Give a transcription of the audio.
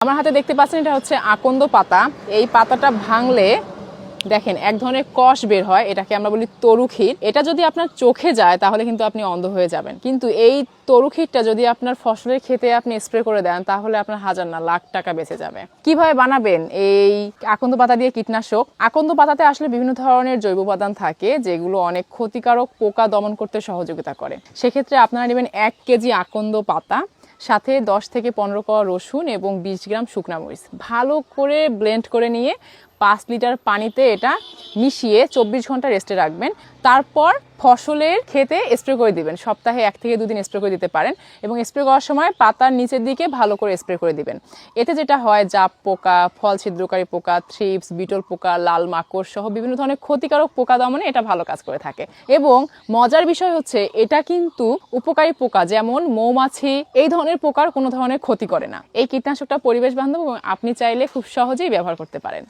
আমার হাতে দেখতে পাচ্ছেন এটা হচ্ছে আকন্দ পাতা। এই পাতাটা ভাঙলে দেখেন এক ধরনের কষ বের হয়, এটাকে আমরা বলি তরুক্ষীর। এটা যদি আপনার চোখে যায় তাহলে কিন্তু আপনি অন্ধ হয়ে যাবেন, কিন্তু এই তরুক্ষীরটা যদি আপনার ফসলের ক্ষেতে আপনি স্প্রে করে দেন তাহলে আপনার হাজার না লাখ টাকা বেঁচে যাবে। কিভাবে বানাবেন এই আকন্দ পাতা দিয়ে কীটনাশক? আকন্দ পাতাতে আসলে বিভিন্ন ধরনের জৈব উপাদান থাকে যেগুলো অনেক ক্ষতিকারক পোকা দমন করতে সহযোগিতা করে। সেক্ষেত্রে আপনারা নেবেন 1 কেজি আকন্দ পাতা, সাথে 10 থেকে 15 কোয়া রসুন এবং 20 গ্রাম শুকনা মরিচ ভালো করে ব্লেন্ড করে নিয়ে 5 লিটার পানিতে এটা মিশিয়ে 24 ঘন্টা রেস্টে রাখবেন। তারপর ফসলের ক্ষেতে স্প্রে করে দিবেন। সপ্তাহে 1 থেকে 2 দিন স্প্রে করে দিতে পারেন এবং স্প্রে করার সময় পাতার নিচের দিকে ভালো করে স্প্রে করে দিবেন। এতে যেটা হয়, জাপ পোকা, ফল ছিদ্রকারী পোকা, থ্রিপস, বিটল পোকা, লাল মাকড় সহ বিভিন্ন ধরনের ক্ষতিকারক পোকা দমনে এটা ভালো কাজ করে থাকে। এবং মজার বিষয় হচ্ছে এটা কিন্তু উপকারী পোকা যেমন মৌমাছি এই ধরনের পোকার কোনো ধরনের ক্ষতি করে না। এই কীটনাশকটা পরিবেশ বান্ধব এবং আপনি চাইলে খুব সহজেই ব্যবহার করতে পারেন।